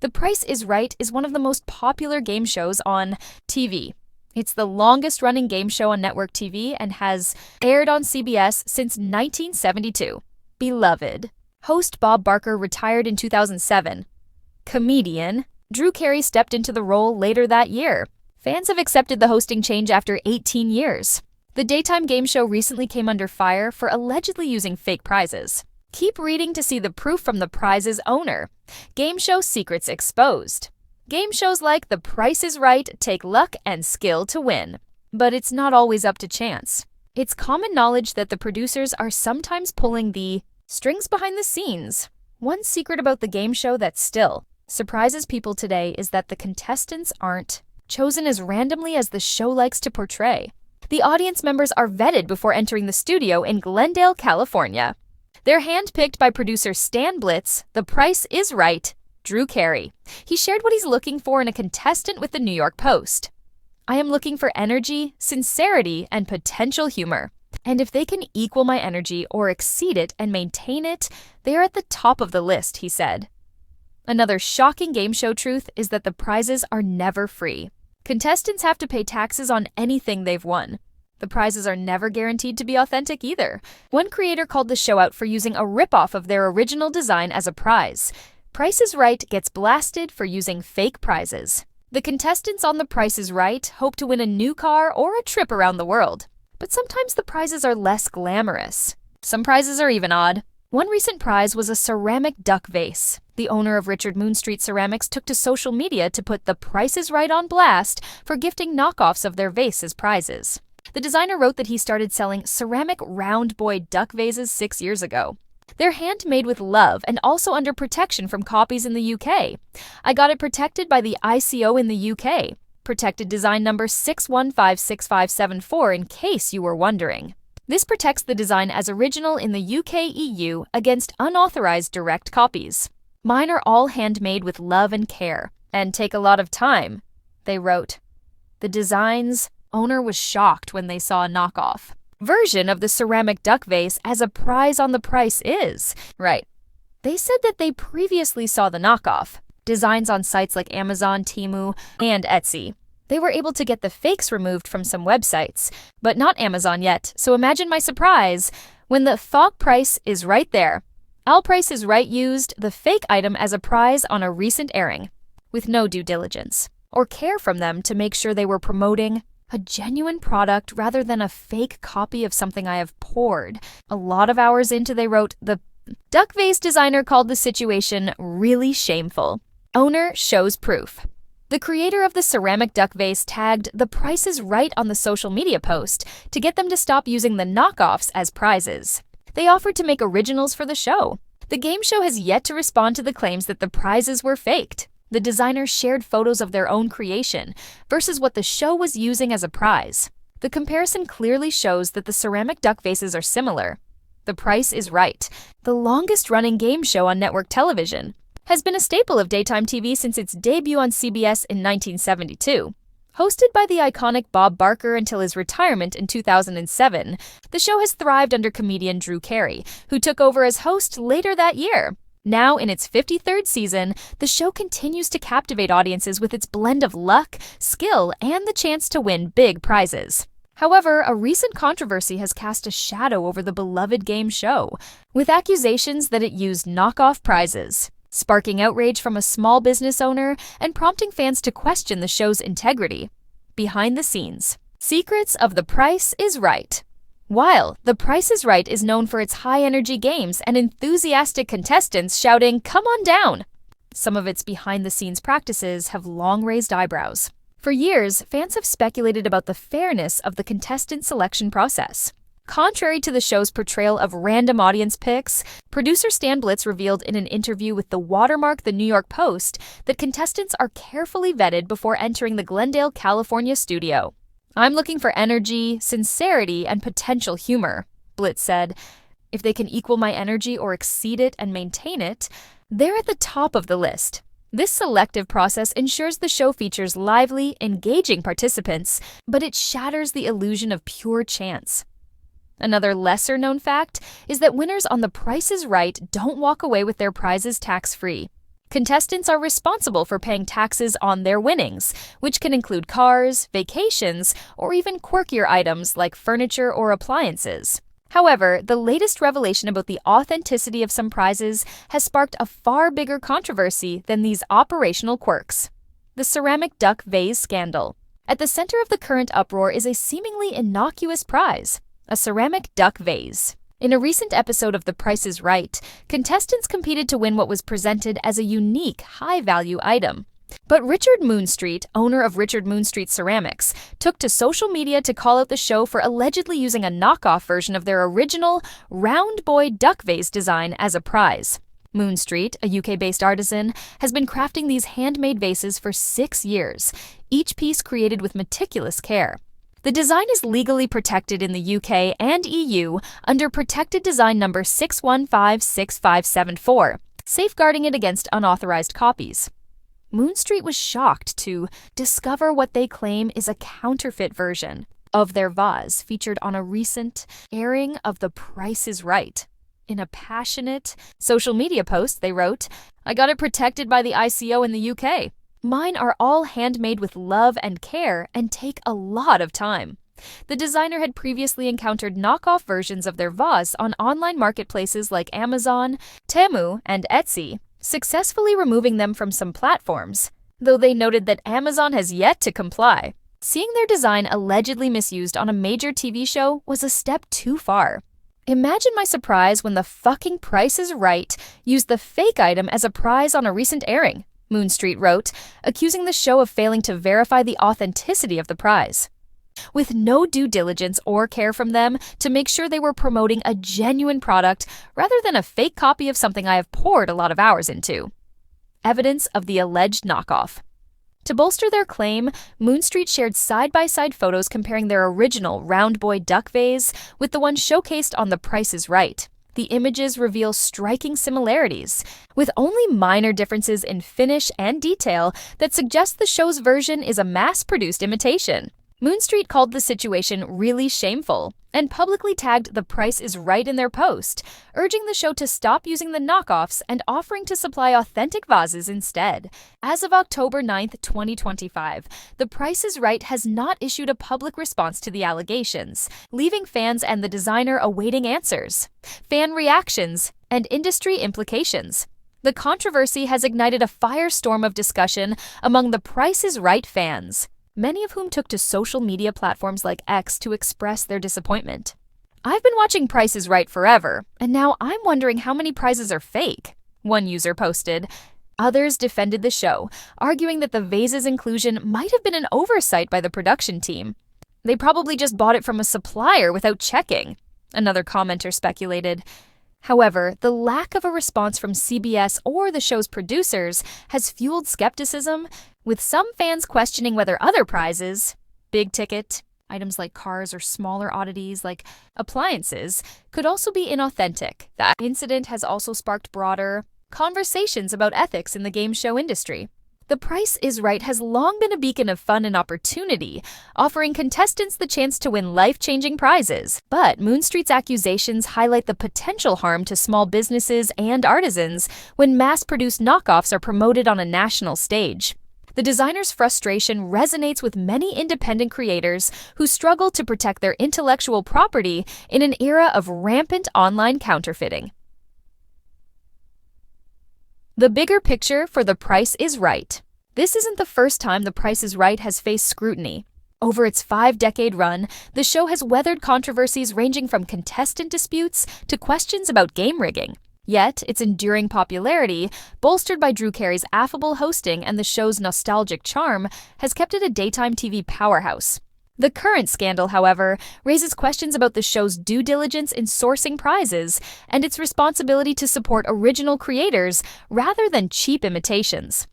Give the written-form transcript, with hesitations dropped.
The Price is Right is one of the most popular game shows on TV. It's the longest-running game show on network TV and has aired on CBS since 1972. Beloved. Host Bob Barker retired in 2007. Comedian Drew Carey stepped into the role later that year. Fans have accepted the hosting change after 18 years. The daytime game show recently came under fire for allegedly using fake prizes. Keep reading to see the proof from the prize's owner. Game show secrets exposed. Game shows like The Price is Right take luck and skill to win. But it's not always up to chance. It's common knowledge that the producers are sometimes pulling the strings behind the scenes. One secret about the game show that still surprises people today is that the contestants aren't chosen as randomly as the show likes to portray. The audience members are vetted before entering the studio in Glendale, California. They're handpicked by producer Stan Blitz, The Price is Right, Drew Carey. He shared what he's looking for in a contestant with the New York Post. "I am looking for energy, sincerity, and potential humor. And if they can equal my energy or exceed it and maintain it, they are at the top of the list," he said. Another shocking game show truth is that the prizes are never free. Contestants have to pay taxes on anything they've won. The prizes are never guaranteed to be authentic either. One creator called the show out for using a ripoff of their original design as a prize. Price is Right gets blasted for using fake prizes. The contestants on The Price is Right hope to win a new car or a trip around the world. But sometimes the prizes are less glamorous. Some prizes are even odd. One recent prize was a ceramic duck vase. The owner of Richard Moon Street Ceramics took to social media to put The Price is Right on blast for gifting knockoffs of their vase as prizes. The designer wrote that he started selling ceramic round boy duck vases 6 years ago. They're handmade with love and also under protection from copies in the UK. I got it protected by the ICO in the UK. Protected design number 6156574 in case you were wondering. This protects the design as original in the UK/EU against unauthorized direct copies. Mine are all handmade with love and care and take a lot of time, they wrote. The design's owner was shocked when they saw a knockoff version of the ceramic duck vase as a prize on The Price is Right. They said that they previously saw the knockoff designs on sites like Amazon, Temu, and Etsy. They were able to get the fakes removed from some websites, but not Amazon yet, so imagine my surprise when the fake price is right there. All Price is Right used the fake item as a prize on a recent airing, with no due diligence or care from them to make sure they were promoting a genuine product rather than a fake copy of something I have poured. A lot of hours into, they wrote, the duck vase designer called the situation really shameful. Owner shows proof. The creator of the ceramic duck vase tagged The Price is Right on the social media post to get them to stop using the knockoffs as prizes. They offered to make originals for the show. The game show has yet to respond to the claims that the prizes were faked. The designers shared photos of their own creation versus what the show was using as a prize. The comparison clearly shows that the ceramic duck vases are similar. The Price is Right, the longest-running game show on network television, has been a staple of daytime TV since its debut on CBS in 1972. Hosted by the iconic Bob Barker until his retirement in 2007, the show has thrived under comedian Drew Carey, who took over as host later that year. Now, in its 53rd season, the show continues to captivate audiences with its blend of luck, skill, and the chance to win big prizes. However, a recent controversy has cast a shadow over the beloved game show, with accusations that it used knockoff prizes, sparking outrage from a small business owner and prompting fans to question the show's integrity. Behind the scenes, secrets of The Price is Right. While The Price is Right is known for its high-energy games and enthusiastic contestants shouting, "Come on down!" some of its behind-the-scenes practices have long raised eyebrows. For years, fans have speculated about the fairness of the contestant selection process. Contrary to the show's portrayal of random audience picks, producer Stan Blitz revealed in an interview with the Watermark The New York Post that contestants are carefully vetted before entering the Glendale, California studio. "I'm looking for energy, sincerity, and potential humor," Blitz said. "If they can equal my energy or exceed it and maintain it, they're at the top of the list." This selective process ensures the show features lively, engaging participants, but it shatters the illusion of pure chance. Another lesser-known fact is that winners on The Price is Right don't walk away with their prizes tax-free. Contestants are responsible for paying taxes on their winnings, which can include cars, vacations, or even quirkier items like furniture or appliances. However, the latest revelation about the authenticity of some prizes has sparked a far bigger controversy than these operational quirks. The ceramic duck vase scandal. At the center of the current uproar is a seemingly innocuous prize, a ceramic duck vase. In a recent episode of The Price is Right, contestants competed to win what was presented as a unique, high-value item. But Richard Moonstreet, owner of Richard Moonstreet Ceramics, took to social media to call out the show for allegedly using a knockoff version of their original round boy duck vase design as a prize. Moonstreet, a UK-based artisan, has been crafting these handmade vases for 6 years, each piece created with meticulous care. The design is legally protected in the UK and EU under Protected Design Number 6156574, safeguarding it against unauthorized copies. Moonstreet was shocked to discover what they claim is a counterfeit version of their vase featured on a recent airing of The Price is Right. In a passionate social media post, they wrote, "I got it protected by the ICO in the UK. Mine are all handmade with love and care and take a lot of time." The designer had previously encountered knockoff versions of their vase on online marketplaces like Amazon, Temu, and Etsy, successfully removing them from some platforms, though they noted that Amazon has yet to comply. Seeing their design allegedly misused on a major TV show was a step too far. Imagine my surprise when the fucking Price is Right used the fake item as a prize on a recent airing, Moonstreet wrote, accusing the show of failing to verify the authenticity of the prize. With no due diligence or care from them to make sure they were promoting a genuine product rather than a fake copy of something I have poured a lot of hours into. Evidence of the alleged knockoff. To bolster their claim, Moonstreet shared side-by-side photos comparing their original round boy duck vase with the one showcased on The Price is Right. The images reveal striking similarities, with only minor differences in finish and detail that suggest the show's version is a mass-produced imitation. Moonstreet called the situation really shameful and publicly tagged The Price is Right in their post, urging the show to stop using the knockoffs and offering to supply authentic vases instead. As of October 9, 2025, The Price is Right has not issued a public response to the allegations, leaving fans and the designer awaiting answers, fan reactions, and industry implications. The controversy has ignited a firestorm of discussion among The Price is Right fans, many of whom took to social media platforms like X to express their disappointment. "I've been watching Price is Right forever, and now I'm wondering how many prizes are fake," one user posted. Others defended the show, arguing that the vase's inclusion might have been an oversight by the production team. "They probably just bought it from a supplier without checking," another commenter speculated. However, the lack of a response from CBS or the show's producers has fueled skepticism, with some fans questioning whether other prizes, big-ticket items like cars or smaller oddities like appliances, could also be inauthentic. The incident has also sparked broader conversations about ethics in the game show industry. The Price is Right has long been a beacon of fun and opportunity, offering contestants the chance to win life-changing prizes. But Moonstreet's accusations highlight the potential harm to small businesses and artisans when mass-produced knockoffs are promoted on a national stage. The designer's frustration resonates with many independent creators who struggle to protect their intellectual property in an era of rampant online counterfeiting. The bigger picture for The Price is Right. This isn't the first time The Price is Right has faced scrutiny. Over its 5-decade run, the show has weathered controversies ranging from contestant disputes to questions about game rigging. Yet, its enduring popularity, bolstered by Drew Carey's affable hosting and the show's nostalgic charm, has kept it a daytime TV powerhouse. The current scandal, however, raises questions about the show's due diligence in sourcing prizes and its responsibility to support original creators rather than cheap imitations.